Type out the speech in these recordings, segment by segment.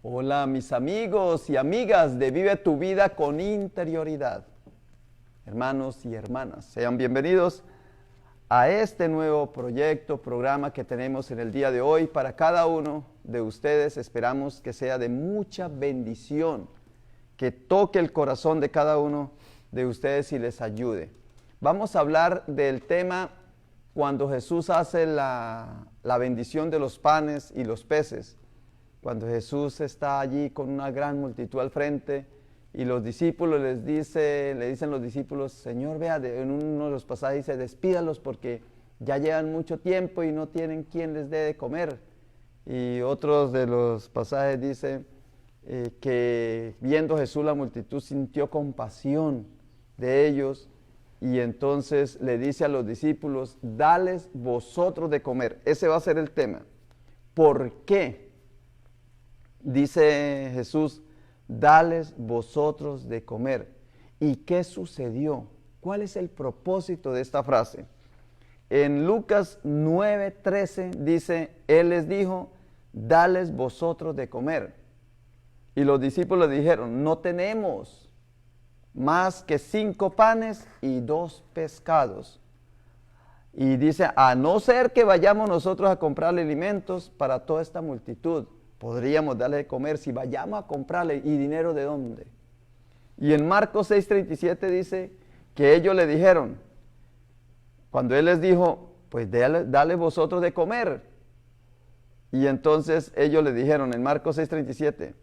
Hola mis amigos y amigas de Vive tu Vida con Interioridad. Hermanos y hermanas, sean bienvenidos a este nuevo programa que tenemos en el día de hoy para cada uno de ustedes. Esperamos que sea de mucha bendición, que toque el corazón de cada uno de ustedes y les ayude. Vamos a hablar del tema cuando Jesús hace la bendición de los panes y los peces. Cuando Jesús está allí con una gran multitud al frente y los discípulos le dicen los discípulos, Señor, vea, en uno de los pasajes dice, despídalos porque ya llevan mucho tiempo y no tienen quien les dé de comer. Y otros de los pasajes dice que viendo Jesús la multitud sintió compasión de ellos y entonces le dice a los discípulos, dales vosotros de comer. Ese va a ser el tema. ¿Por qué? Dice Jesús, dales vosotros de comer. ¿Y qué sucedió? ¿Cuál es el propósito de esta frase? En Lucas 9:13 dice, Él les dijo, dales vosotros de comer. Y los discípulos dijeron, no tenemos más que 5 panes y 2 pescados. Y dice, a no ser que vayamos nosotros a comprarle alimentos para toda esta multitud. Podríamos darle de comer si vayamos a comprarle. ¿Y dinero de dónde? Y en Marcos 6:37 dice que ellos le dijeron, cuando Él les dijo, pues dale vosotros de comer. Y entonces ellos le dijeron en Marcos 6:37,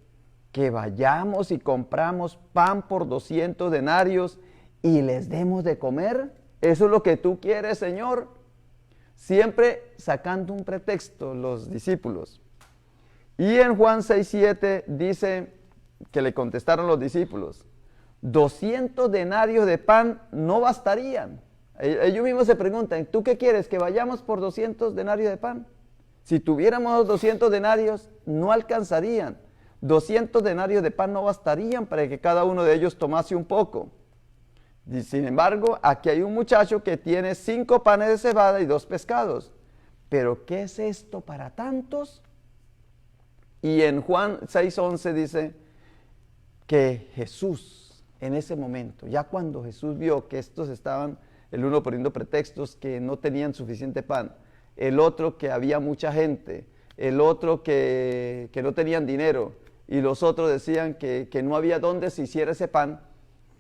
que vayamos y compramos pan por 200 denarios y les demos de comer. ¿Eso es lo que tú quieres, Señor? Siempre sacando un pretexto los discípulos. Y en Juan 6:7 dice que le contestaron los discípulos, 200 denarios de pan no bastarían. Ellos mismos se preguntan, ¿tú qué quieres? ¿Que vayamos por 200 denarios de pan? Si tuviéramos 200 denarios no alcanzarían. 200 denarios de pan no bastarían para que cada uno de ellos tomase un poco. Y sin embargo, aquí hay un muchacho que tiene 5 panes de cebada y 2 pescados. ¿Pero qué es esto para tantos? Y en Juan 6:11 dice que Jesús, en ese momento, ya cuando Jesús vio que estos estaban, el uno poniendo pretextos que no tenían suficiente pan, el otro que había mucha gente, el otro que no tenían dinero, y los otros decían que no había dónde se hiciera ese pan,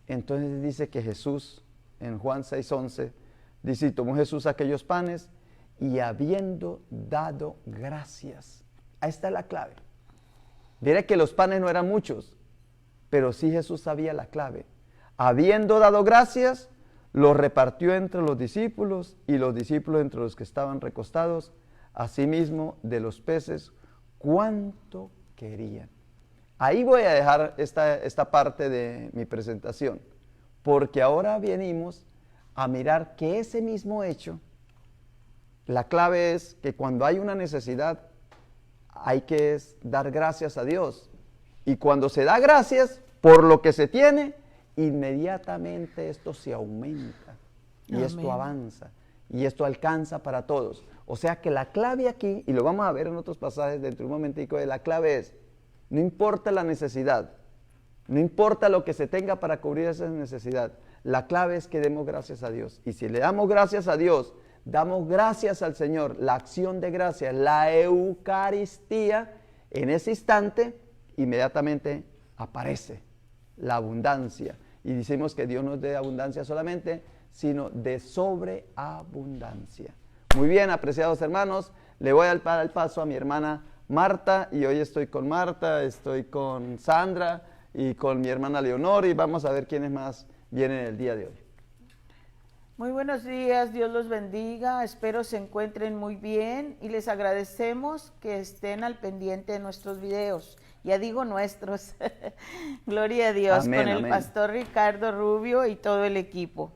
entonces dice que Jesús, en Juan 6:11, dice, tomó Jesús aquellos panes y habiendo dado gracias. Ahí está la clave. Diré que los panes no eran muchos, pero sí Jesús sabía la clave. Habiendo dado gracias, los repartió entre los discípulos y los discípulos entre los que estaban recostados, asimismo de los peces, cuánto querían. Ahí voy a dejar esta parte de mi presentación, porque ahora venimos a mirar que ese mismo hecho, la clave es que cuando hay una necesidad, hay que dar gracias a Dios. Y cuando se da gracias por lo que se tiene, inmediatamente esto se aumenta. Y Amén. Esto avanza. Y esto alcanza para todos. O sea que la clave aquí, y lo vamos a ver en otros pasajes dentro de un momentico, la clave es, no importa la necesidad, no importa lo que se tenga para cubrir esa necesidad, la clave es que demos gracias a Dios. Y si le damos gracias a Dios, damos gracias al Señor, la acción de gracias, la Eucaristía, en ese instante, inmediatamente aparece la abundancia. Y decimos que Dios no es de abundancia solamente, sino de sobreabundancia. Muy bien, apreciados hermanos, le voy a dar el paso a mi hermana Marta, y hoy estoy con Marta, estoy con Sandra y con mi hermana Leonor, y vamos a ver quiénes más vienen el día de hoy. Muy buenos días, Dios los bendiga, espero se encuentren muy bien y les agradecemos que estén al pendiente de nuestros videos, ya digo nuestros, gloria a Dios, amén, con el amén. Pastor Ricardo Rubio y todo el equipo.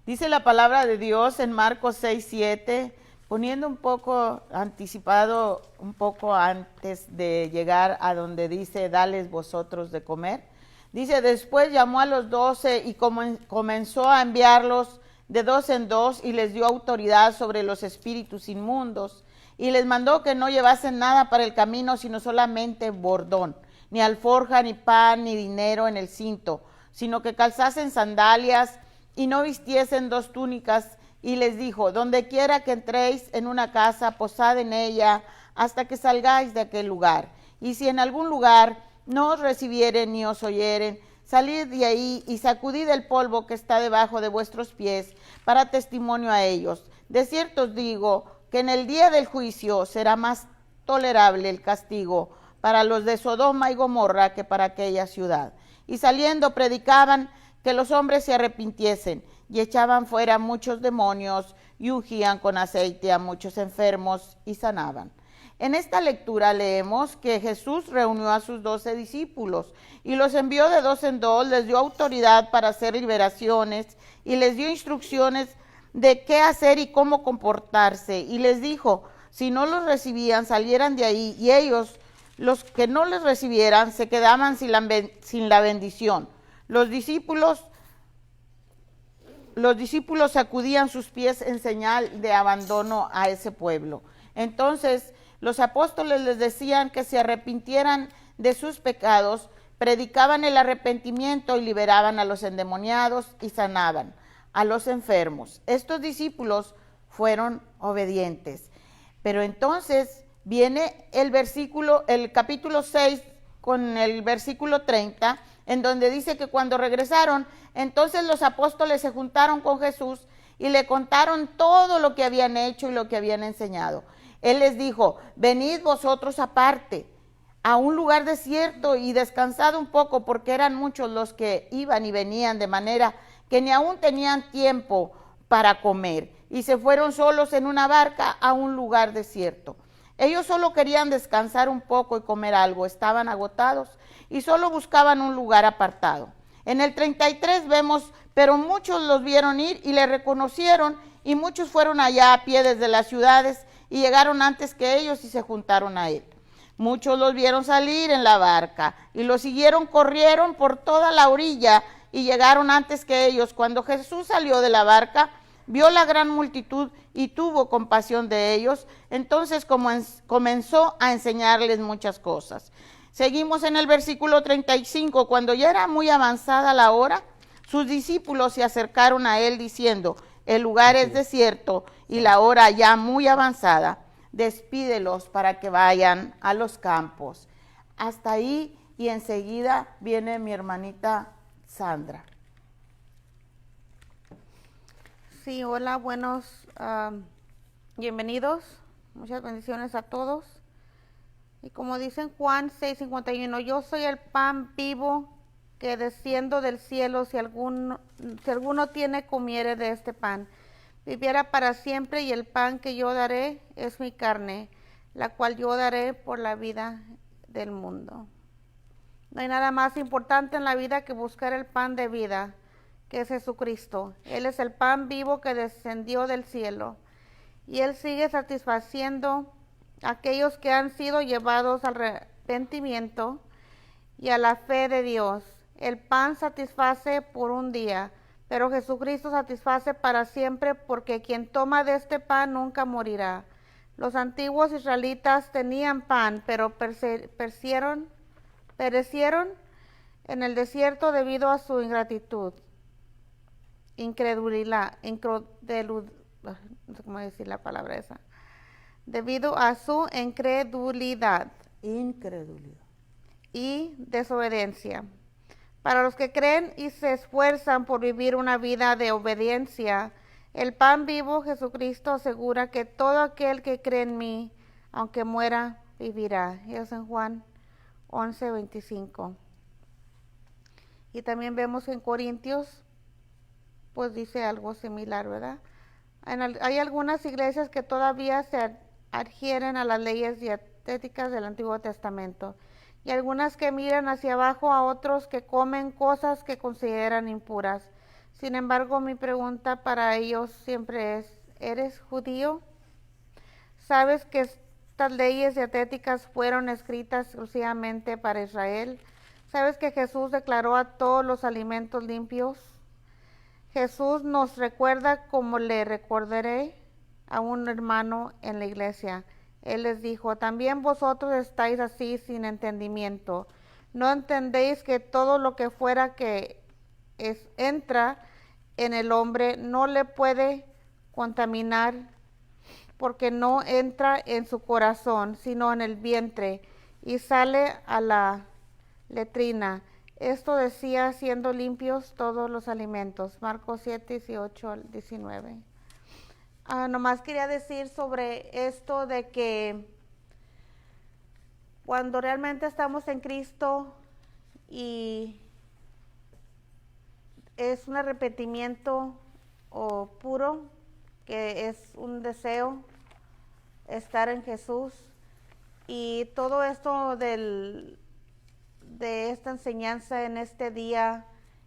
Dice la palabra de Dios en Marcos 6:7, poniendo un poco anticipado, un poco antes de llegar a donde dice, dales vosotros de comer. Dice, después llamó a los 12 y comenzó a enviarlos de 2 en 2 y les dio autoridad sobre los espíritus inmundos y les mandó que no llevasen nada para el camino, sino solamente bordón, ni alforja, ni pan, ni dinero en el cinto, sino que calzasen sandalias y no vistiesen 2 túnicas. Y les dijo: donde quiera que entréis en una casa, posad en ella hasta que salgáis de aquel lugar. Y si en algún lugar no os recibieren ni os oyeren, salid de ahí y sacudid el polvo que está debajo de vuestros pies, para testimonio a ellos. De cierto os digo que en el día del juicio será más tolerable el castigo para los de Sodoma y Gomorra que para aquella ciudad. Y saliendo predicaban que los hombres se arrepintiesen, y echaban fuera muchos demonios, y ungían con aceite a muchos enfermos, y sanaban. En esta lectura leemos que Jesús reunió a sus 12 discípulos, y los envió de 2 en 2, les dio autoridad para hacer liberaciones, y les dio instrucciones de qué hacer y cómo comportarse, y les dijo: si no los recibían, salieran de ahí, y ellos, los que no les recibieran, se quedaban sin la bendición. Los discípulos sacudían sus pies en señal de abandono a ese pueblo. Entonces los apóstoles les decían que se arrepintieran de sus pecados, predicaban el arrepentimiento y liberaban a los endemoniados y sanaban a los enfermos. Estos discípulos fueron obedientes. Pero entonces viene el capítulo 6 con el versículo 30, en donde dice que cuando regresaron, entonces los apóstoles se juntaron con Jesús y le contaron todo lo que habían hecho y lo que habían enseñado. Él les dijo: venid vosotros aparte, a un lugar desierto, y descansad un poco, porque eran muchos los que iban y venían, de manera que ni aún tenían tiempo para comer. Y se fueron solos en una barca a un lugar desierto. Ellos solo querían descansar un poco y comer algo, estaban agotados y solo buscaban un lugar apartado. En el 33 vemos: pero muchos los vieron ir y le reconocieron, y muchos fueron allá a pie desde las ciudades y llegaron antes que ellos y se juntaron a él. Muchos los vieron salir en la barca y los siguieron, corrieron por toda la orilla y llegaron antes que ellos. Cuando Jesús salió de la barca, vio la gran multitud y tuvo compasión de ellos. Entonces comenzó a enseñarles muchas cosas. Seguimos en el versículo 35. Cuando ya era muy avanzada la hora, sus discípulos se acercaron a él diciendo: el lugar es desierto y la hora ya muy avanzada. Despídelos para que vayan a los campos. Hasta ahí, y enseguida viene mi hermanita Sandra. Sí, hola, bienvenidos, muchas bendiciones a todos. Y como dice en Juan 6:51, yo soy el pan vivo que desciendo del cielo. Si alguno tiene, comiere de este pan, viviera para siempre, y el pan que yo daré es mi carne, la cual yo daré por la vida del mundo. No hay nada más importante en la vida que buscar el pan de vida, que es Jesucristo. Él es el pan vivo que descendió del cielo, y Él sigue satisfaciendo a aquellos que han sido llevados al arrepentimiento y a la fe de Dios. El pan satisface por un día, pero Jesucristo satisface para siempre, porque quien toma de este pan nunca morirá. Los antiguos israelitas tenían pan, pero perecieron en el desierto debido a su incredulidad. No sé cómo decir la palabra esa. Debido a su incredulidad y desobediencia. Para los que creen y se esfuerzan por vivir una vida de obediencia, el pan vivo Jesucristo asegura que todo aquel que cree en mí, aunque muera, vivirá. Y es en Juan 11:25. Y también vemos en Corintios, pues dice algo similar, ¿verdad? Hay algunas iglesias que todavía se adhieren a las leyes dietéticas del Antiguo Testamento, y algunas que miran hacia abajo a otros que comen cosas que consideran impuras. Sin embargo, mi pregunta para ellos siempre es: ¿eres judío? ¿Sabes que estas leyes dietéticas fueron escritas exclusivamente para Israel? ¿Sabes que Jesús declaró a todos los alimentos limpios? Jesús nos recuerda como le recordaré a un hermano en la iglesia. Él les dijo: también vosotros estáis así sin entendimiento. ¿No entendéis que todo lo que fuera que entra en el hombre no le puede contaminar, porque no entra en su corazón, sino en el vientre, y sale a la letrina? Esto decía, siendo limpios todos los alimentos. Marcos 7, 18 al 19. Nomás quería decir sobre esto de que cuando realmente estamos en Cristo y es un arrepentimiento puro, que es un deseo estar en Jesús, y todo esto de esta enseñanza en este día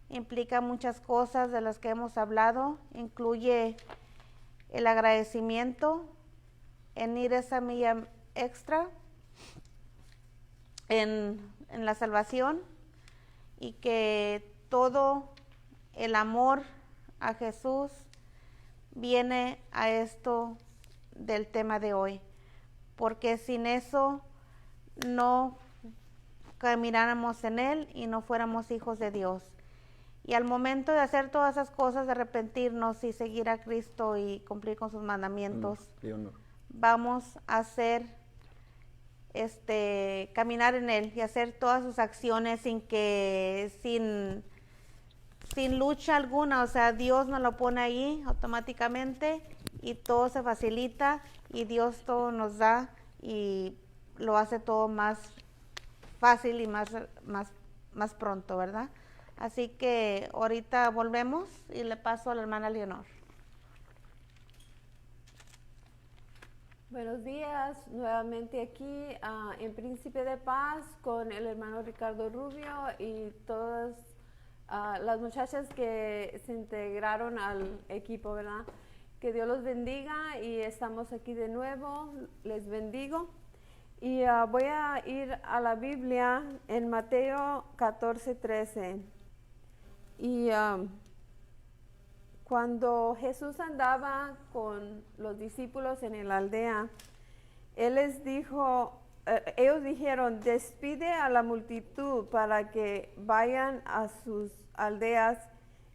implica muchas cosas de las que hemos hablado. Incluye el agradecimiento, en ir esa milla extra en la salvación, y que todo el amor a Jesús viene a esto del tema de hoy, porque sin eso no camináramos en Él y no fuéramos hijos de Dios. Y al momento de hacer todas esas cosas, de arrepentirnos y seguir a Cristo y cumplir con sus mandamientos, vamos a hacer caminar en Él y hacer todas sus acciones sin lucha alguna. O sea, Dios nos lo pone ahí automáticamente y todo se facilita, y Dios todo nos da y lo hace todo más fácil y más pronto, ¿verdad? Así que ahorita volvemos y le paso a la hermana Leonor. Buenos días, nuevamente aquí en Príncipe de Paz con el hermano Ricardo Rubio y todas las muchachas que se integraron al equipo, ¿verdad? Que Dios los bendiga, y estamos aquí de nuevo, les bendigo. Y voy a ir a la Biblia en Mateo 14:13. Y cuando Jesús andaba con los discípulos en la aldea, Él les dijo, ellos dijeron, despide a la multitud para que vayan a sus aldeas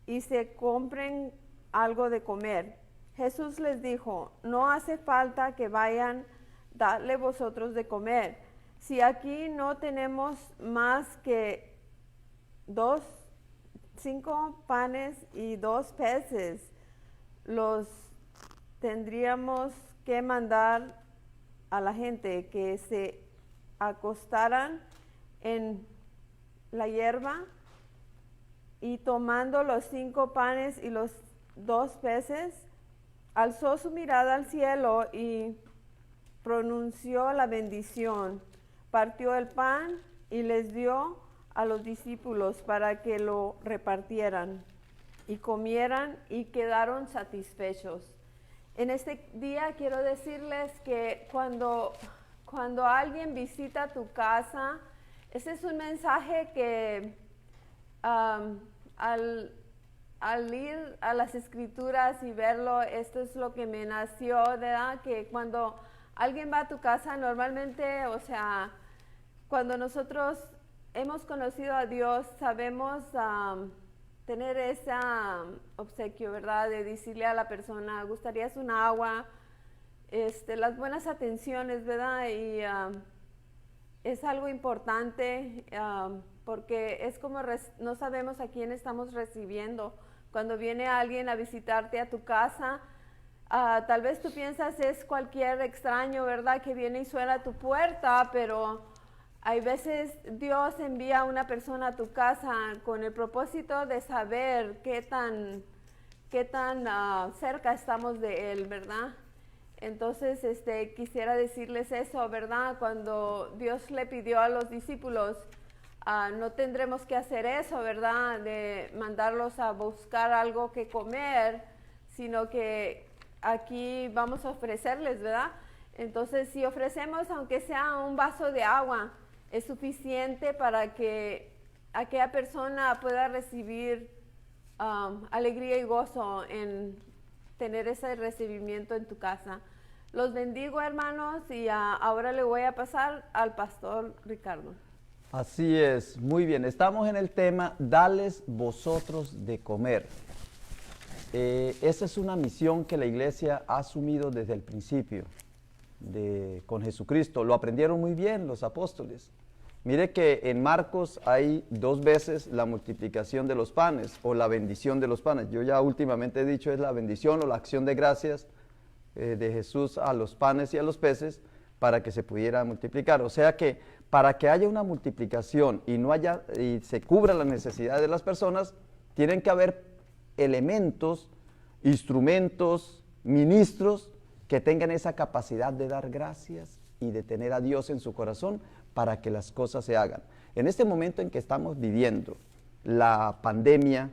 y se compren algo de comer. Jesús les dijo, no hace falta que vayan, dadle vosotros de comer. Si aquí no tenemos más que 5 panes y 2 peces, los tendríamos que mandar a la gente que se acostaran en la hierba, y tomando los 5 panes y los 2 peces, alzó su mirada al cielo y pronunció la bendición, partió el pan y les dio a los discípulos para que lo repartieran y comieran, y quedaron satisfechos. En este día quiero decirles que cuando alguien visita tu casa, ese es un mensaje que al ir a las escrituras y verlo, esto es lo que me nació, ¿verdad? Que cuando alguien va a tu casa, normalmente, o sea, cuando nosotros hemos conocido a Dios, sabemos tener ese obsequio, ¿verdad? De decirle a la persona, ¿gustarías un agua? Las buenas atenciones, ¿verdad? Y es algo importante porque es como no sabemos a quién estamos recibiendo. Cuando viene alguien a visitarte a tu casa, tal vez tú piensas es cualquier extraño, ¿verdad? Que viene y suena a tu puerta, pero hay veces Dios envía a una persona a tu casa con el propósito de saber qué tan cerca estamos de Él, ¿verdad? Entonces, quisiera decirles eso, ¿verdad? Cuando Dios le pidió a los discípulos, no tendremos que hacer eso, ¿verdad? De mandarlos a buscar algo que comer, sino que aquí vamos a ofrecerles, ¿verdad? Entonces, si ofrecemos, aunque sea un vaso de agua, es suficiente para que aquella persona pueda recibir alegría y gozo en tener ese recibimiento en tu casa. Los bendigo, hermanos, y ahora le voy a pasar al pastor Ricardo. Así es, muy bien. Estamos en el tema, dales vosotros de comer. Esa es una misión que la iglesia ha asumido desde el principio con Jesucristo. Lo aprendieron muy bien los apóstoles. Mire que en Marcos hay 2 veces la multiplicación de los panes o la bendición de los panes. Yo ya últimamente he dicho es la bendición o la acción de gracias de Jesús a los panes y a los peces para que se pudiera multiplicar. O sea que para que haya una multiplicación y se cubra la necesidad de las personas, tienen que haber elementos, instrumentos, ministros que tengan esa capacidad de dar gracias y de tener a Dios en su corazón para que las cosas se hagan. En este momento en que estamos viviendo la pandemia,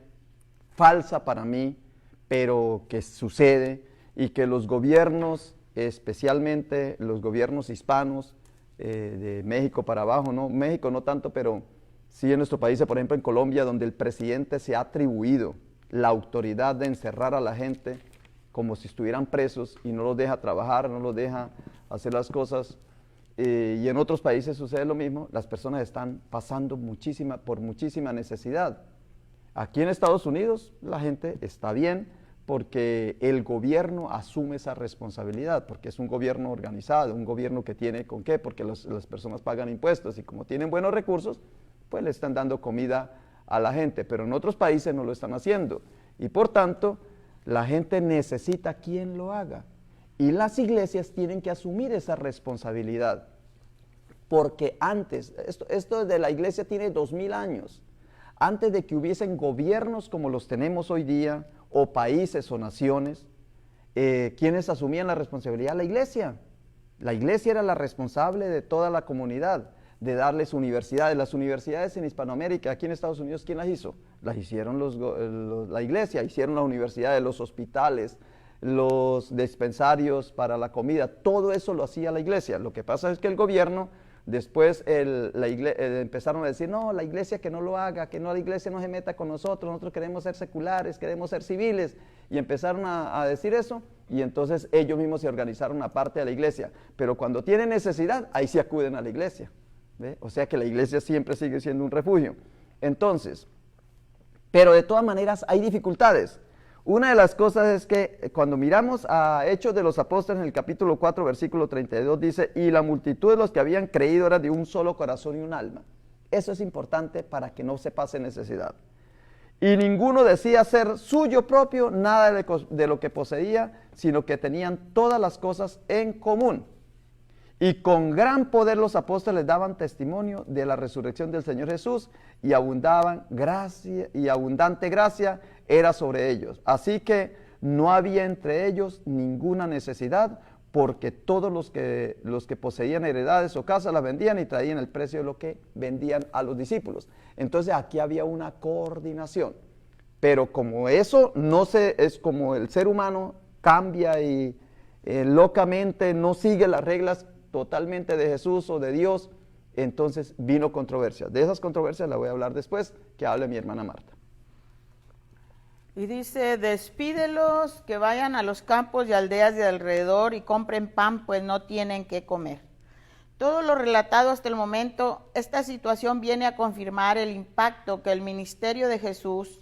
falsa para mí, pero que sucede, y que los gobiernos, especialmente los gobiernos hispanos, de México para abajo, no México no tanto, pero sí en nuestro país, por ejemplo en Colombia, donde el presidente se ha atribuido la autoridad de encerrar a la gente como si estuvieran presos y no los deja trabajar, no los deja hacer las cosas, y en otros países sucede lo mismo. Las personas están pasando por muchísima necesidad. Aquí en Estados Unidos la gente está bien porque el gobierno asume esa responsabilidad, porque es un gobierno organizado, un gobierno que tiene con qué, porque las personas pagan impuestos y como tienen buenos recursos, pues le están dando comida a la gente, pero en otros países no lo están haciendo y por tanto la gente necesita quien lo haga y las iglesias tienen que asumir esa responsabilidad, porque antes, esto de la iglesia tiene 2000 años, antes de que hubiesen gobiernos como los tenemos hoy día, o países o naciones, ¿quiénes asumían la responsabilidad? La iglesia. La iglesia era la responsable de toda la comunidad, de darles universidades. Las universidades en Hispanoamérica, aquí en Estados Unidos, ¿quién las hizo? Las hicieron la iglesia, hicieron las universidades, los hospitales, los dispensarios para la comida, todo eso lo hacía la iglesia. Lo que pasa es que el gobierno, después empezaron a decir, no, la iglesia que no lo haga, que no, la iglesia no se meta con nosotros queremos ser seculares, queremos ser civiles, y empezaron a decir eso, y entonces ellos mismos se organizaron una parte de la iglesia, pero cuando tienen necesidad, ahí sí acuden a la iglesia, ¿ve? O sea que la iglesia siempre sigue siendo un refugio. Entonces, pero de todas maneras hay dificultades. Una de las cosas es que cuando miramos a Hechos de los Apóstoles en el capítulo 4, versículo 32, dice, y la multitud de los que habían creído era de un solo corazón y un alma. Eso es importante para que no se pase necesidad. Y ninguno decía ser suyo propio nada de lo que poseía, sino que tenían todas las cosas en común. Y con gran poder los apóstoles daban testimonio de la resurrección del Señor Jesús y abundante gracia era sobre ellos. Así que no había entre ellos ninguna necesidad, porque todos los que poseían heredades o casas las vendían y traían el precio de lo que vendían a los discípulos. Entonces aquí había una coordinación. Pero como eso es como el ser humano cambia y locamente no sigue las reglas totalmente de Jesús o de Dios, entonces vino controversia. De esas controversias la voy a hablar después, que hable mi hermana Marta. Y dice, despídelos que vayan a los campos y aldeas de alrededor y compren pan, pues no tienen qué comer. Todo lo relatado hasta el momento, esta situación viene a confirmar el impacto que el ministerio de Jesús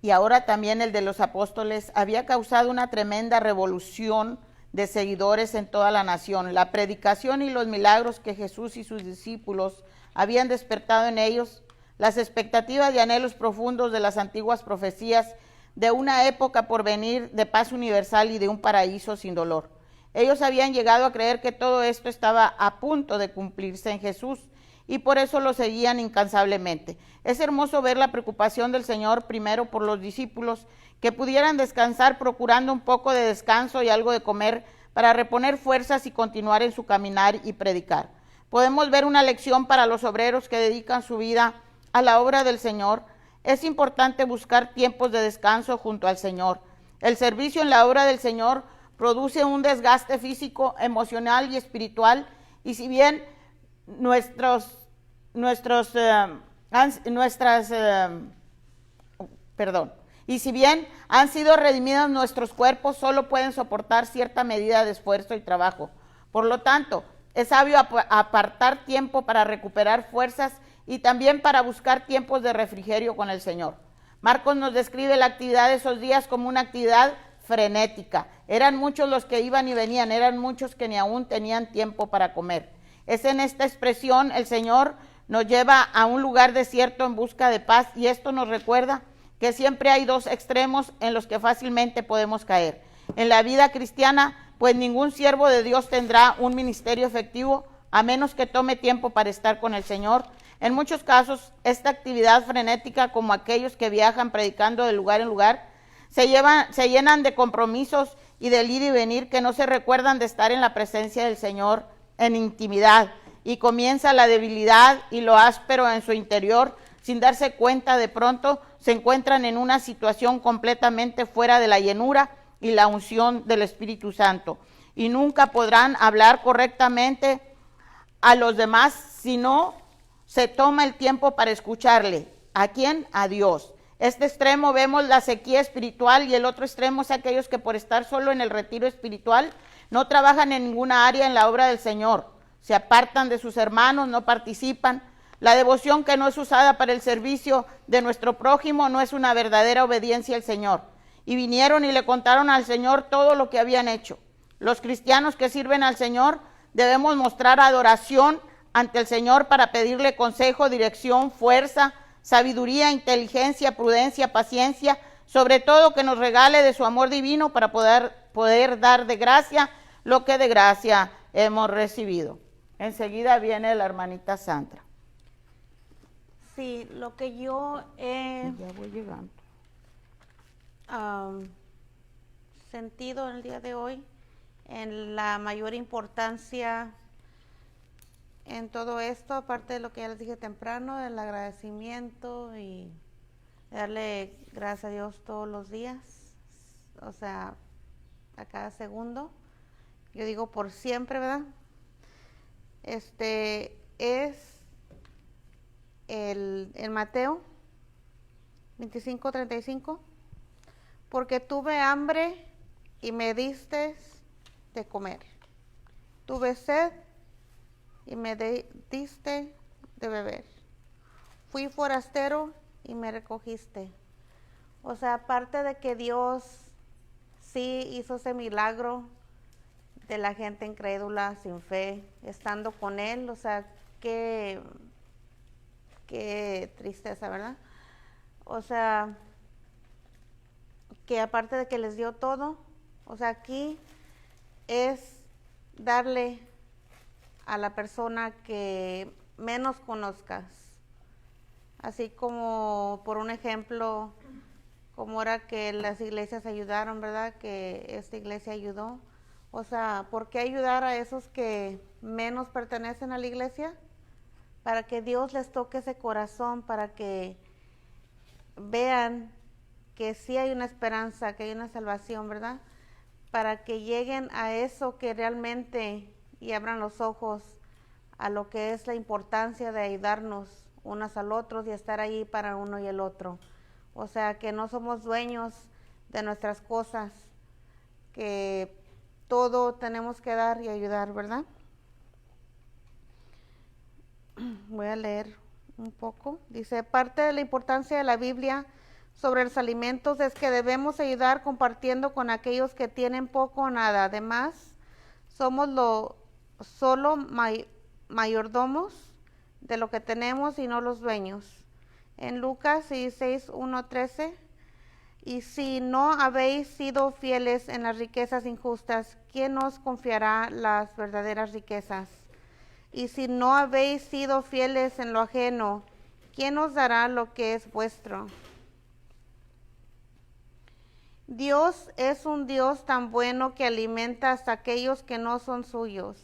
y ahora también el de los apóstoles había causado una tremenda revolución de seguidores en toda la nación. La predicación y los milagros que Jesús y sus discípulos habían despertado en ellos, las expectativas y anhelos profundos de las antiguas profecías de una época por venir de paz universal y de un paraíso sin dolor. Ellos habían llegado a creer que todo esto estaba a punto de cumplirse en Jesús y por eso lo seguían incansablemente. Es hermoso ver la preocupación del Señor primero por los discípulos que pudieran descansar procurando un poco de descanso y algo de comer para reponer fuerzas y continuar en su caminar y predicar. Podemos ver una lección para los obreros que dedican su vida a la obra del Señor. Es importante buscar tiempos de descanso junto al Señor. El servicio en la obra del Señor produce un desgaste físico, emocional y espiritual, y si bien y si bien han sido redimidos nuestros cuerpos, solo pueden soportar cierta medida de esfuerzo y trabajo. Por lo tanto, Es sabio apartar tiempo para recuperar fuerzas y también para buscar tiempos de refrigerio con el Señor. Marcos nos describe la actividad de esos días como una actividad frenética. Eran muchos los que iban y venían, eran muchos que ni aún tenían tiempo para comer. Es en esta expresión el Señor nos lleva a un lugar desierto en busca de paz, y esto nos recuerda que siempre hay dos extremos en los que fácilmente podemos caer. En la vida cristiana, pues ningún siervo de Dios tendrá un ministerio efectivo a menos que tome tiempo para estar con el Señor. En muchos casos, esta actividad frenética, como aquellos que viajan predicando de lugar en lugar, se llenan de compromisos y del ir y venir que no se recuerdan de estar en la presencia del Señor en intimidad, y comienza la debilidad y lo áspero en su interior. Sin darse cuenta, de pronto se encuentran en una situación completamente fuera de la llenura y la unción del Espíritu Santo, y nunca podrán hablar correctamente a los demás si no se toma el tiempo para escucharle. ¿A quién? A Dios. Este extremo vemos la sequía espiritual, y el otro extremo es aquellos que por estar solo en el retiro espiritual no trabajan en ninguna área en la obra del Señor, se apartan de sus hermanos, no participan. La devoción que no es usada para el servicio de nuestro prójimo no es una verdadera obediencia al Señor. Y vinieron y le contaron al Señor todo lo que habían hecho. Los cristianos que sirven al Señor debemos mostrar adoración ante el Señor para pedirle consejo, dirección, fuerza, sabiduría, inteligencia, prudencia, paciencia, sobre todo que nos regale de su amor divino para poder dar de gracia lo que de gracia hemos recibido. Enseguida viene la hermanita Sandra. Sí, lo que yo he Ya voy llegando. sentido en el día de hoy, en la mayor importancia en todo esto, aparte de lo que ya les dije temprano, el agradecimiento y darle gracias a Dios todos los días, o sea, a cada segundo. Yo digo por siempre, ¿verdad? Es el Mateo 25:35, porque tuve hambre y me diste de comer, tuve sed y me diste de beber, fui forastero y me recogiste. O sea, aparte de que Dios sí hizo ese milagro de la gente incrédula, sin fe, estando con Él, o sea, qué tristeza, ¿verdad? O sea, que aparte de que les dio todo, o sea, aquí es darle a la persona que menos conozcas, así como por un ejemplo, como era que las iglesias ayudaron, ¿verdad? Que esta iglesia ayudó. O sea, ¿por qué ayudar a esos que menos pertenecen a la iglesia? Para que Dios les toque ese corazón, para que vean que sí hay una esperanza, que hay una salvación, ¿verdad? Para que lleguen a eso que realmente y abran los ojos a lo que es la importancia de ayudarnos unos al otro y estar ahí para uno y el otro. O sea, que no somos dueños de nuestras cosas, que todo tenemos que dar y ayudar, ¿verdad? Voy a leer un poco. Dice, parte de la importancia de la Biblia sobre los alimentos es que debemos ayudar compartiendo con aquellos que tienen poco o nada. Además, somos solo mayordomos de lo que tenemos y no los dueños. En Lucas 16:1-13, y si no habéis sido fieles en las riquezas injustas, ¿quién os confiará las verdaderas riquezas? Y si no habéis sido fieles en lo ajeno, ¿quién os dará lo que es vuestro? Dios es un Dios tan bueno que alimenta hasta aquellos que no son suyos.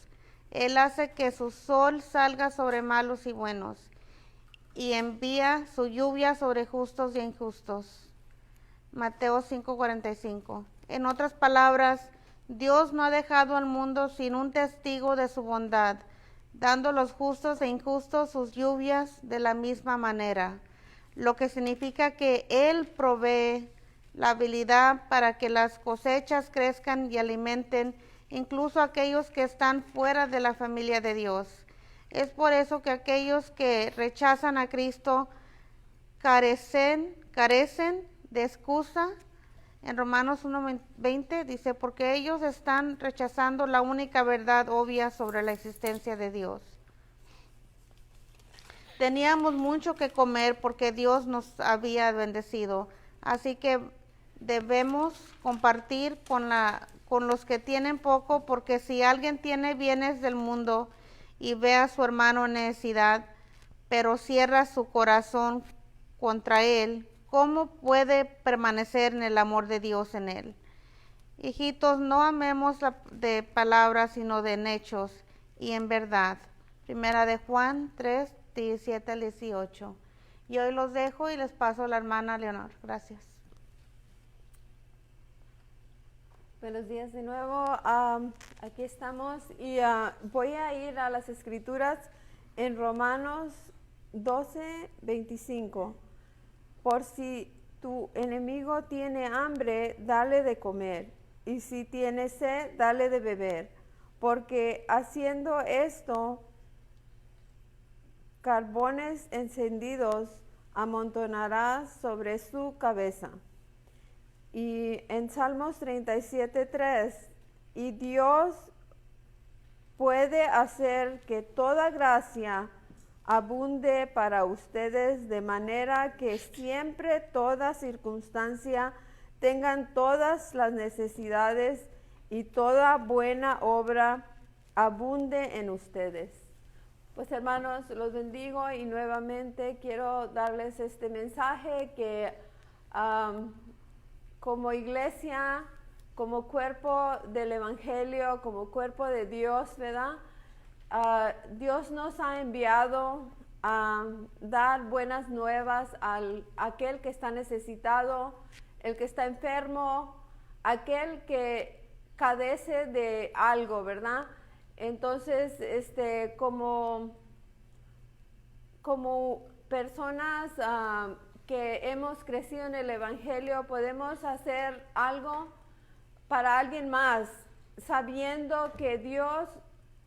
Él hace que su sol salga sobre malos y buenos, y envía su lluvia sobre justos y injustos. Mateo 5:45. En otras palabras, Dios no ha dejado al mundo sin un testigo de su bondad, dando a los justos e injustos sus lluvias de la misma manera, lo que significa que Él provee la habilidad para que las cosechas crezcan y alimenten incluso aquellos que están fuera de la familia de Dios. Es por eso que aquellos que rechazan a Cristo carecen de excusa. En Romanos 1:20 dice, porque ellos están rechazando la única verdad obvia sobre la existencia de Dios. Teníamos mucho que comer porque Dios nos había bendecido, así que debemos compartir con los que tienen poco, porque si alguien tiene bienes del mundo y ve a su hermano en necesidad, pero cierra su corazón contra él, ¿cómo puede permanecer en el amor de Dios en él? Hijitos, no amemos de palabras, sino de hechos y en verdad. Primera de Juan 3:17 al 18. Y hoy los dejo y les paso a la hermana Leonor. Gracias. Buenos días de nuevo. Aquí estamos y voy a ir a las escrituras en Romanos 12:25. Por si tu enemigo tiene hambre, dale de comer, y si tiene sed, dale de beber, porque haciendo esto, carbones encendidos amontonarás sobre su cabeza. Y en Salmos 37:3, y Dios puede hacer que toda gracia abunde para ustedes, de manera que siempre, toda circunstancia, tengan todas las necesidades y toda buena obra abunde en ustedes. Pues hermanos, los bendigo y nuevamente quiero darles este mensaje que como iglesia, como cuerpo del Evangelio, como cuerpo de Dios, ¿verdad? Dios nos ha enviado a dar buenas nuevas a aquel que está necesitado, el que está enfermo, aquel que cadece de algo, ¿verdad? Entonces, como personas que hemos crecido en el Evangelio, podemos hacer algo para alguien más, sabiendo que Dios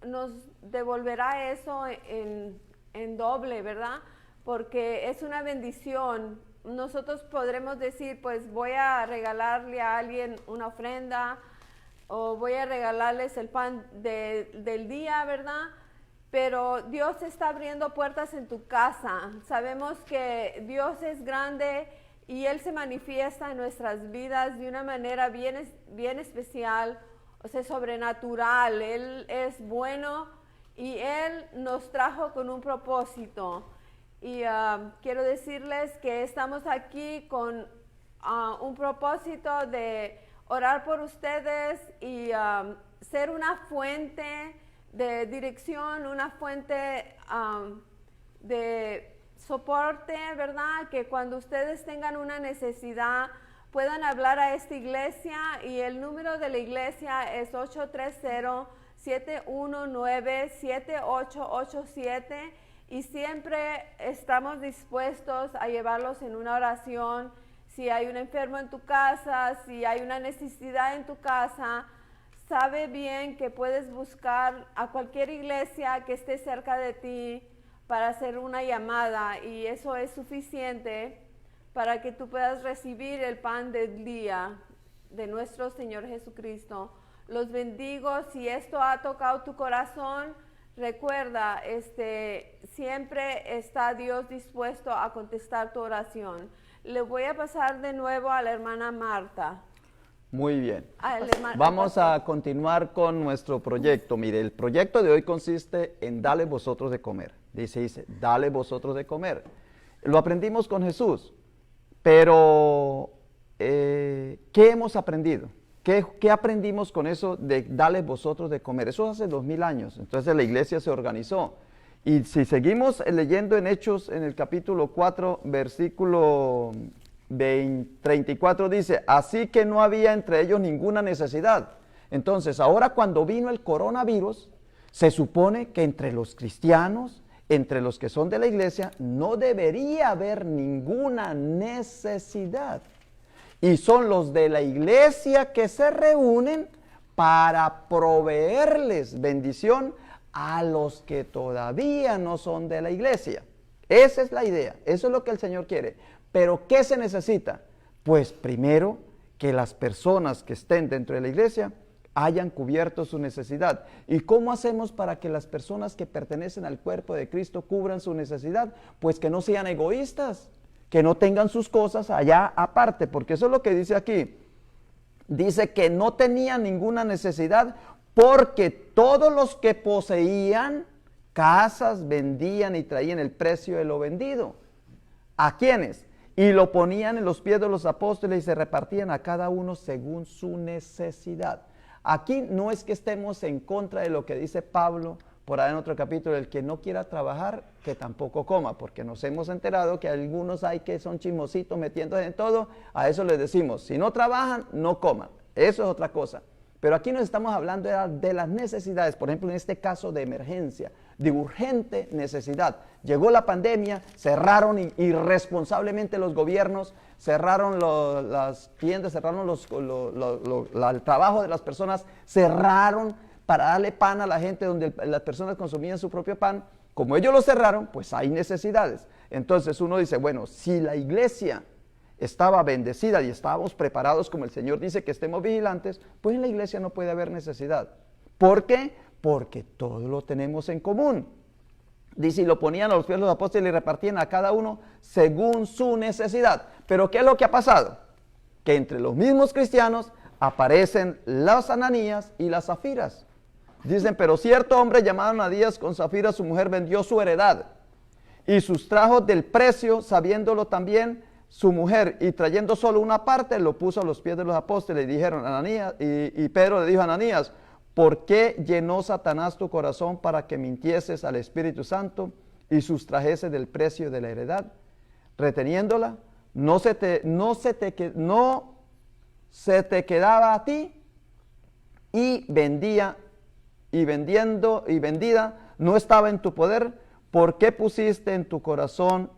nos devolverá eso en doble, ¿verdad? Porque es una bendición. Nosotros podremos decir, pues voy a regalarle a alguien una ofrenda o voy a regalarles el pan del día, ¿verdad? Pero Dios está abriendo puertas en tu casa. Sabemos que Dios es grande y Él se manifiesta en nuestras vidas de una manera bien especial, o sea, sobrenatural. Él es bueno y Él nos trajo con un propósito. Y quiero decirles que estamos aquí con un propósito de orar por ustedes y ser una fuente de dirección, una fuente de soporte, ¿verdad? Que cuando ustedes tengan una necesidad puedan hablar a esta iglesia, y el número de la iglesia es 830-719-7887, y siempre estamos dispuestos a llevarlos en una oración. Si hay un enfermo en tu casa, si hay una necesidad en tu casa, sabe bien que puedes buscar a cualquier iglesia que esté cerca de ti para hacer una llamada, y eso es suficiente para que tú puedas recibir el pan del día de nuestro Señor Jesucristo. Los bendigo. Si esto ha tocado tu corazón, recuerda, siempre está Dios dispuesto a contestar tu oración. Le voy a pasar de nuevo a la hermana Marta. Muy bien. Vamos a continuar con nuestro proyecto. Mire, el proyecto de hoy consiste en dale vosotros de comer. Dice, dale vosotros de comer. Lo aprendimos con Jesús, pero ¿qué hemos aprendido? ¿Qué aprendimos con eso de dale vosotros de comer? Eso hace 2000 años. Entonces la iglesia se organizó. Y si seguimos leyendo en Hechos, en el capítulo 4, versículo 34, dice, así que no había entre ellos ninguna necesidad. Entonces, ahora cuando vino el coronavirus, se supone que entre los cristianos, entre los que son de la iglesia, no debería haber ninguna necesidad. Y son los de la iglesia que se reúnen para proveerles bendición a los que todavía no son de la iglesia. Esa es la idea, eso es lo que el Señor quiere. Pero ¿qué se necesita? Pues primero que las personas que estén dentro de la iglesia hayan cubierto su necesidad. ¿Y cómo hacemos para que las personas que pertenecen al cuerpo de Cristo cubran su necesidad? Pues que no sean egoístas, que no tengan sus cosas allá aparte, porque eso es lo que dice aquí. Dice que no tenían ninguna necesidad porque todos los que poseían casas vendían y traían el precio de lo vendido. ¿A quiénes? Y lo ponían en los pies de los apóstoles y se repartían a cada uno según su necesidad. Aquí no es que estemos en contra de lo que dice Pablo por ahí en otro capítulo, el que no quiera trabajar, que tampoco coma, porque nos hemos enterado que algunos hay que son chismositos metiéndose en todo, a eso les decimos, si no trabajan, no coman, eso es otra cosa. Pero aquí nos estamos hablando de las necesidades, por ejemplo en este caso de emergencia, de urgente necesidad. Llegó la pandemia, cerraron irresponsablemente los gobiernos, cerraron las tiendas, cerraron el trabajo de las personas, cerraron para darle pan a la gente donde las personas consumían su propio pan. Como ellos lo cerraron, pues hay necesidades. Entonces uno dice, bueno, si la iglesia estaba bendecida y estábamos preparados como el Señor dice que estemos vigilantes, pues en la iglesia no puede haber necesidad. ¿Por qué? Porque todo lo tenemos en común. Dice, y lo ponían a los pies de los apóstoles y repartían a cada uno según su necesidad. Pero ¿qué es lo que ha pasado? Que entre los mismos cristianos aparecen las Ananías y las Zafiras. Dicen, pero cierto hombre llamado Ananías con Zafira, su mujer, vendió su heredad y sustrajo del precio, sabiéndolo también su mujer, y trayendo solo una parte, lo puso a los pies de los apóstoles. Y dijeron, Ananías, y Pedro le dijo a Ananías, ¿por qué llenó Satanás tu corazón para que mintieses al Espíritu Santo y sustrajeses del precio de la heredad? Reteniéndola, no se te quedaba a ti, y vendida no estaba en tu poder. ¿Por qué pusiste en tu corazón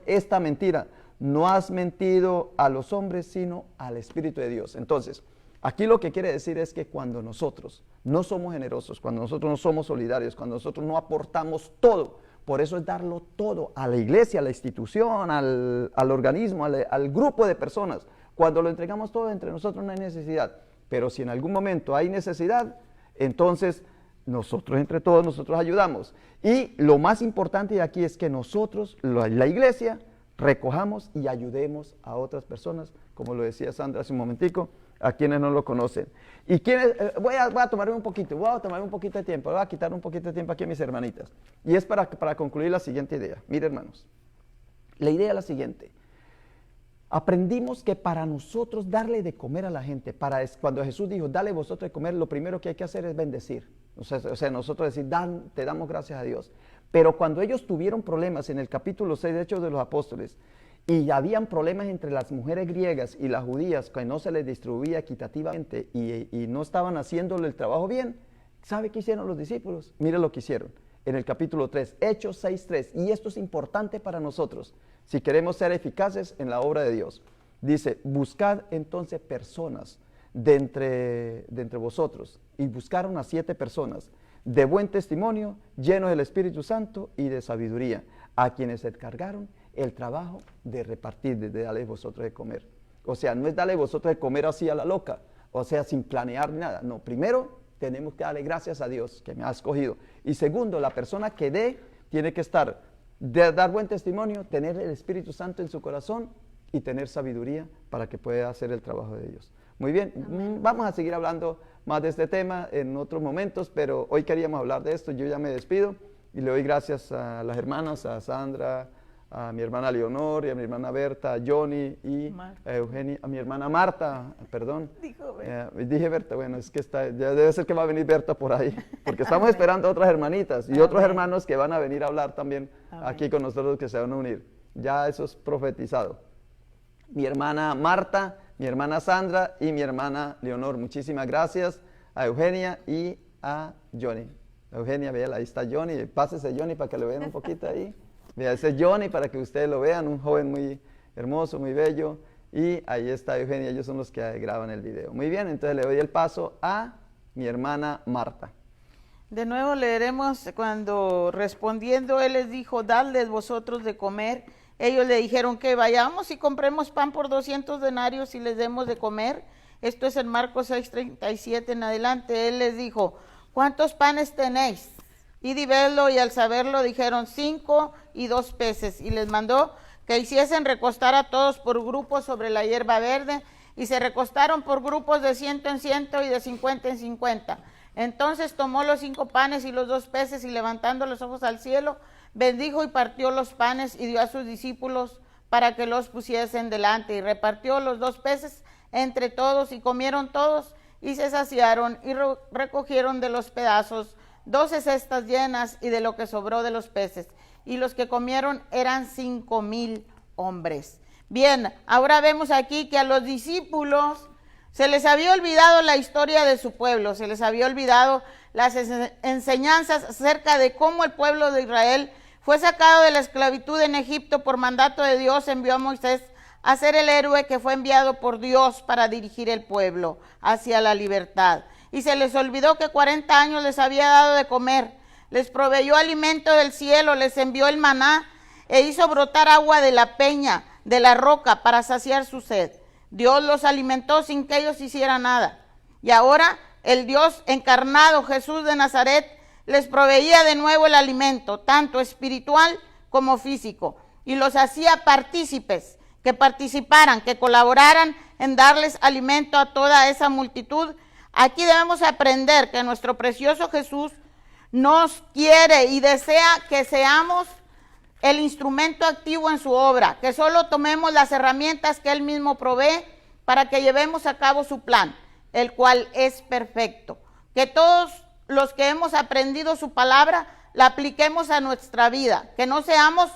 esta mentira? No has mentido a los hombres, sino al Espíritu de Dios. Entonces, aquí lo que quiere decir es que cuando nosotros no somos generosos, cuando nosotros no somos solidarios, cuando nosotros no aportamos todo, por eso es darlo todo a la iglesia, a la institución, al organismo, al grupo de personas. Cuando lo entregamos todo entre nosotros no hay necesidad. Pero si en algún momento hay necesidad, entonces nosotros entre todos nosotros ayudamos. Y lo más importante de aquí es que nosotros, la iglesia, recojamos y ayudemos a otras personas, como lo decía Sandra hace un momentico, a quienes no lo conocen. Y quienes, voy a tomarme un poquito de tiempo, voy a quitar un poquito de tiempo aquí a mis hermanitas. Y es para concluir la siguiente idea. Mire, hermanos, la idea es la siguiente. Aprendimos que para nosotros darle de comer a la gente, cuando Jesús dijo, dale vosotros de comer, lo primero que hay que hacer es bendecir. O sea, nosotros decir, te damos gracias a Dios. Pero cuando ellos tuvieron problemas en el capítulo 6 de Hechos de los Apóstoles, y habían problemas entre las mujeres griegas y las judías, que no se les distribuía equitativamente y no estaban haciéndole el trabajo bien, ¿sabe qué hicieron los discípulos? Mire lo que hicieron en el capítulo 3, Hechos 6:3, y esto es importante para nosotros, si queremos ser eficaces en la obra de Dios. Dice, buscad entonces personas de entre vosotros, y buscaron a 7 personas, de buen testimonio, llenos del Espíritu Santo y de sabiduría, a quienes se encargaron el trabajo de repartir, de darles vosotros de comer. O sea, no es darle vosotros de comer así a la loca, o sea, sin planear ni nada. No, primero tenemos que darle gracias a Dios que me ha escogido. Y segundo, la persona que dé tiene que dar buen testimonio, tener el Espíritu Santo en su corazón y tener sabiduría para que pueda hacer el trabajo de Dios. Muy bien, vamos a seguir hablando más de este tema en otros momentos, pero hoy queríamos hablar de esto. Yo ya me despido y le doy gracias a las hermanas, a Sandra, a mi hermana Leonor y a mi hermana Berta, a Johnny y a Eugenia, a mi hermana Marta, perdón. Dije Berta, bueno, es que ya debe ser que va a venir Berta por ahí, porque estamos esperando a otras hermanitas y otros hermanos que van a venir a hablar también aquí con nosotros, que se van a unir. Ya eso es profetizado. Mi hermana Marta, mi hermana Sandra y mi hermana Leonor. Muchísimas gracias a Eugenia y a Johnny. Eugenia, vea, ahí está Johnny. Pásese Johnny para que lo vean un poquito ahí. Vea, ese es Johnny para que ustedes lo vean, un joven muy hermoso, muy bello. y ahí está Eugenia, ellos son los que graban el video. Muy bien, entonces le doy el paso a mi hermana Marta. De nuevo leeremos cuando respondiendo él les dijo, dadles vosotros de comer. Ellos le dijeron que vayamos y compremos pan por 200 denarios y les demos de comer. Esto es en Marcos 6:37 en adelante. Él les dijo, ¿cuántos panes tenéis? Id y vedlo, y al saberlo dijeron 5 y 2 peces. Y les mandó que hiciesen recostar a todos por grupos sobre la hierba verde, y se recostaron por grupos de 100 en 100 y de 50 en 50. Entonces tomó los 5 panes y los 2 peces, y levantando los ojos al cielo, bendijo y partió los panes y dio a sus discípulos para que los pusiesen delante, y repartió los 2 peces entre todos, y comieron todos y se saciaron, y recogieron de los pedazos 12 cestas llenas y de lo que sobró de los peces, y los que comieron eran 5,000 hombres. Bien, ahora vemos aquí que a los discípulos se les había olvidado la historia de su pueblo, se les había olvidado las enseñanzas acerca de cómo el pueblo de Israel fue sacado de la esclavitud en Egipto por mandato de Dios. Envió a Moisés a ser el héroe que fue enviado por Dios para dirigir el pueblo hacia la libertad. Y se les olvidó que 40 años les había dado de comer, les proveyó alimento del cielo, les envió el maná e hizo brotar agua de la peña, de la roca, para saciar su sed. Dios los alimentó sin que ellos hicieran nada. Y ahora el Dios encarnado, Jesús de Nazaret, les proveía de nuevo el alimento, tanto espiritual como físico, y los hacía partícipes, que participaran, que colaboraran en darles alimento a toda esa multitud. Aquí debemos aprender que nuestro precioso Jesús nos quiere y desea que seamos el instrumento activo en su obra, que solo tomemos las herramientas que Él mismo provee para que llevemos a cabo su plan, el cual es perfecto. Que todos los que hemos aprendido su palabra la apliquemos a nuestra vida, que no seamos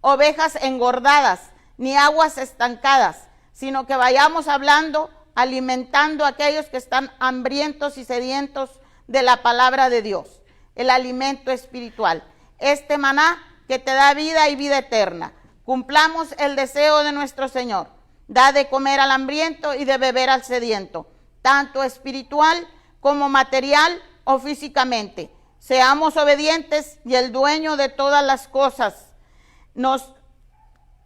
ovejas engordadas ni aguas estancadas, sino que vayamos hablando, alimentando a aquellos que están hambrientos y sedientos de la palabra de Dios, el alimento espiritual, este maná que te da vida y vida eterna. Cumplamos el deseo de nuestro Señor. Da de comer al hambriento y de beber al sediento, tanto espiritual como material o físicamente. Seamos obedientes y el dueño de todas las cosas nos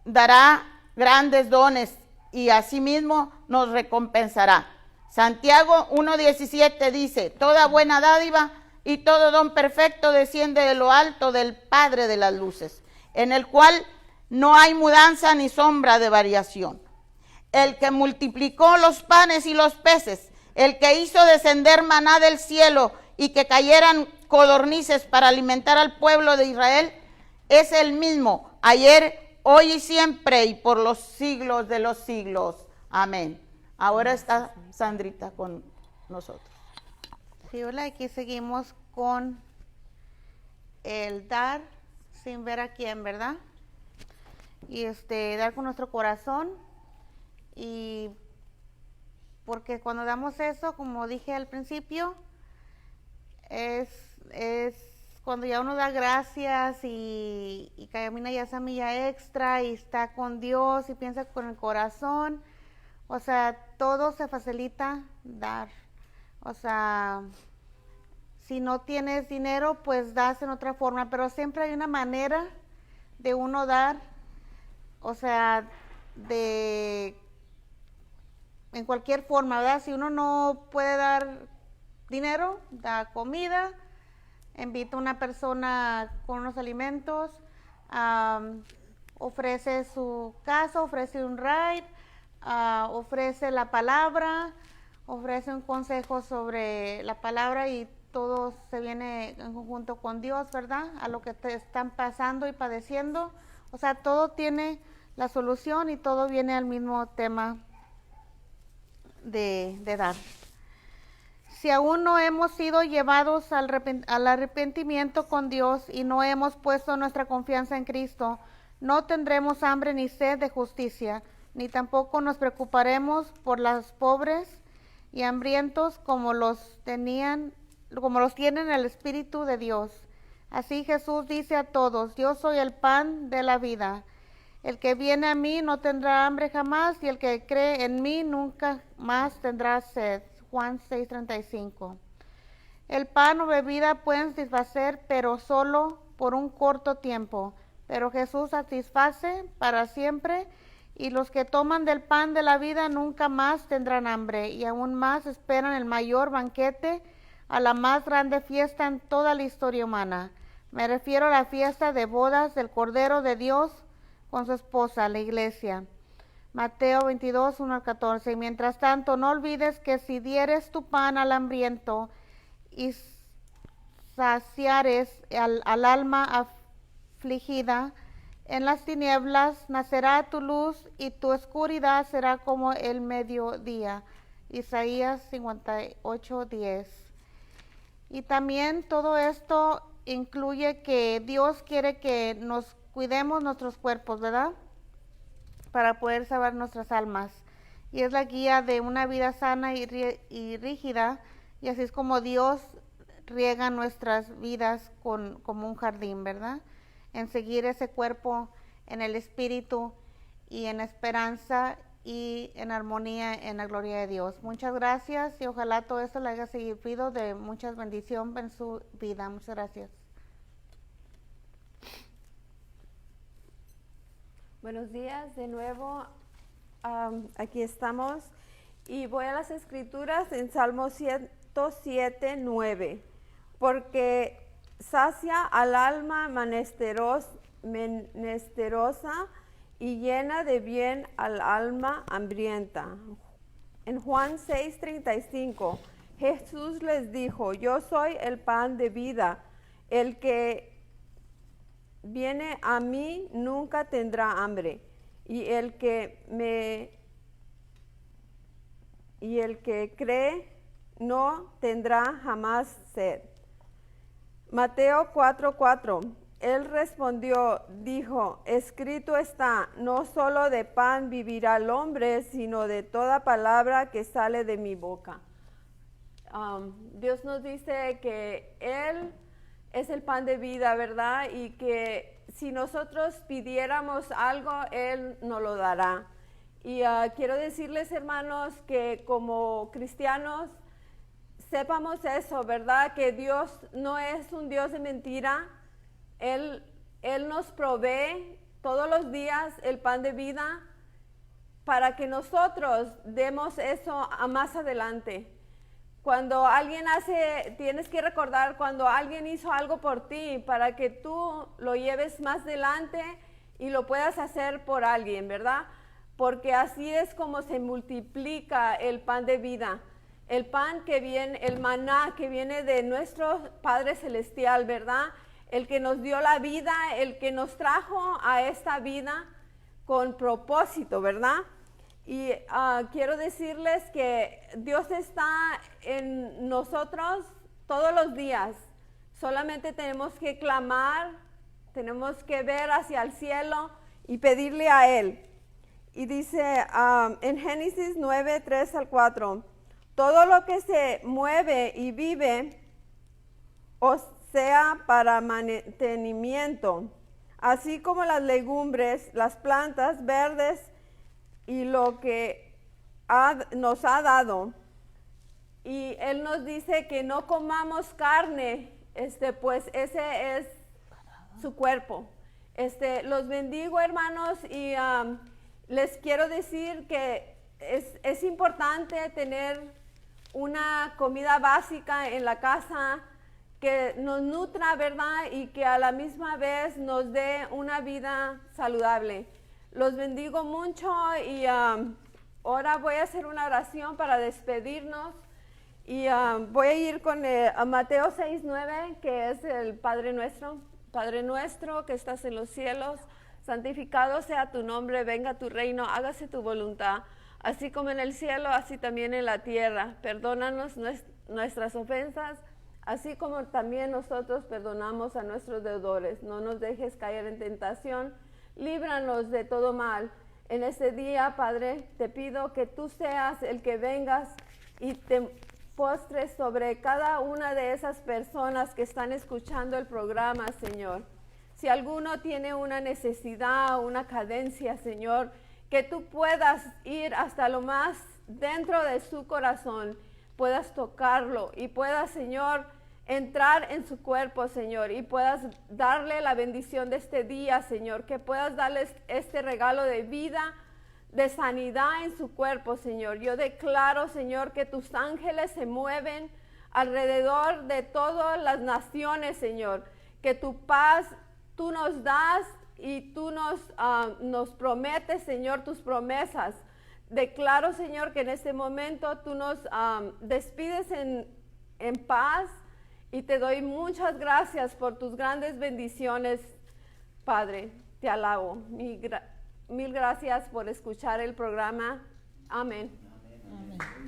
dará grandes dones y asimismo nos recompensará. Santiago 1:17 dice, toda buena dádiva y todo don perfecto desciende de lo alto del Padre de las luces, en el cual no hay mudanza ni sombra de variación. El que multiplicó los panes y los peces, el que hizo descender maná del cielo y que cayeran codornices para alimentar al pueblo de Israel, es el mismo, ayer, hoy y siempre, y por los siglos de los siglos. Amén. Ahora está Sandrita con nosotros. Sí, hola, aquí seguimos con el dar sin ver a quién, ¿verdad? Y dar con nuestro corazón, y porque cuando damos eso, como dije al principio, es cuando ya uno da gracias y camina ya esa milla extra y está con Dios y piensa con el corazón, o sea, todo se facilita dar. O sea, si no tienes dinero, pues das en otra forma, pero siempre hay una manera de uno dar, o sea, en cualquier forma, ¿verdad? Si uno no puede dar dinero, da comida, invita a una persona con unos alimentos, ofrece su casa, ofrece un ride, ofrece la palabra, ofrece un consejo sobre la palabra, y todo se viene en conjunto con Dios, ¿verdad? A lo que te están pasando y padeciendo. O sea, todo tiene la solución y todo viene al mismo tema de dar. Si aún no hemos sido llevados al arrepentimiento con Dios y no hemos puesto nuestra confianza en Cristo, no tendremos hambre ni sed de justicia, ni tampoco nos preocuparemos por los pobres y hambrientos como los tienen el Espíritu de Dios. Así Jesús dice a todos, yo soy el pan de la vida. El que viene a mí no tendrá hambre jamás, y el que cree en mí nunca más tendrá sed. Juan 6:35. El pan o bebida pueden satisfacer, pero solo por un corto tiempo. Pero Jesús satisface para siempre, y los que toman del pan de la vida nunca más tendrán hambre, y aún más esperan el mayor banquete, a la más grande fiesta en toda la historia humana. Me refiero a la fiesta de bodas del Cordero de Dios con su esposa, la iglesia. Mateo 22, 1-14. Y mientras tanto, no olvides que si dieres tu pan al hambriento y saciares al alma afligida, en las tinieblas nacerá tu luz y tu oscuridad será como el mediodía. Isaías 58:10. Y también todo esto incluye que Dios quiere que nos cuidemos nuestros cuerpos, ¿verdad? Para poder salvar nuestras almas. Y es la guía de una vida sana y rígida, y así es como Dios riega nuestras vidas como un jardín, ¿verdad? En seguir ese cuerpo en el espíritu y en esperanza y en armonía en la gloria de Dios. Muchas gracias, y ojalá todo esto le haya servido de muchas bendiciones en su vida. Muchas gracias. Buenos días de nuevo. Aquí estamos y voy a las escrituras en Salmo 107:9. Porque sacia al alma menesterosa y llena de bien al alma hambrienta. En Juan 6:35, Jesús les dijo: yo soy el pan de vida. El que viene a mí nunca tendrá hambre, y el que cree no tendrá jamás sed. Mateo 4:4. Él respondió, dijo: escrito está, no solo de pan vivirá el hombre, sino de toda palabra que sale de mi boca. Dios nos dice que Él es el pan de vida, ¿verdad? Y que si nosotros pidiéramos algo, Él nos lo dará. Y quiero decirles, hermanos, que como cristianos sepamos eso, ¿verdad? Que Dios no es un Dios de mentira. Él nos provee todos los días el pan de vida para que nosotros demos eso a más adelante. Cuando alguien tienes que recordar cuando alguien hizo algo por ti para que tú lo lleves más adelante y lo puedas hacer por alguien, ¿verdad? Porque así es como se multiplica el pan de vida. El pan que viene, el maná que viene de nuestro Padre Celestial, ¿verdad? El que nos dio la vida, el que nos trajo a esta vida con propósito, ¿verdad? Y quiero decirles que Dios está en nosotros todos los días. Solamente tenemos que clamar, tenemos que ver hacia el cielo y pedirle a Él. Y dice en Génesis 9:3-4, todo lo que se mueve y vive, o sea para mantenimiento, así como las legumbres, las plantas verdes y lo que nos ha dado. Y Él nos dice que no comamos carne, pues ese es su cuerpo. Los bendigo, hermanos, y les quiero decir que es importante tener una comida básica en la casa que nos nutra, ¿verdad? Y que a la misma vez nos dé una vida saludable. Los bendigo mucho y ahora voy a hacer una oración para despedirnos y voy a ir con Mateo 6:9, que es el Padre Nuestro. Padre nuestro que estás en los cielos, santificado sea tu nombre, venga tu reino, hágase tu voluntad, así como en el cielo, así también en la tierra. Perdónanos nuestras ofensas, así como también nosotros perdonamos a nuestros deudores. No nos dejes caer en tentación, líbranos de todo mal. En este día, Padre, te pido que tú seas el que vengas y te postres sobre cada una de esas personas que están escuchando el programa, Señor. Si alguno tiene una necesidad, una cadencia, Señor, que tú puedas ir hasta lo más dentro de su corazón, puedas tocarlo y puedas, Señor, entrar en su cuerpo, Señor, y puedas darle la bendición de este día, Señor, que puedas darles este regalo de vida, de sanidad en su cuerpo, Señor. Yo declaro, Señor, que tus ángeles se mueven alrededor de todas las naciones, Señor, que tu paz tú nos das y tú nos prometes, Señor, tus promesas. Declaro, Señor, que en este momento tú nos despides en paz y te doy muchas gracias por tus grandes bendiciones, Padre. Te alabo. Mil gracias por escuchar el programa. Amén. Amén.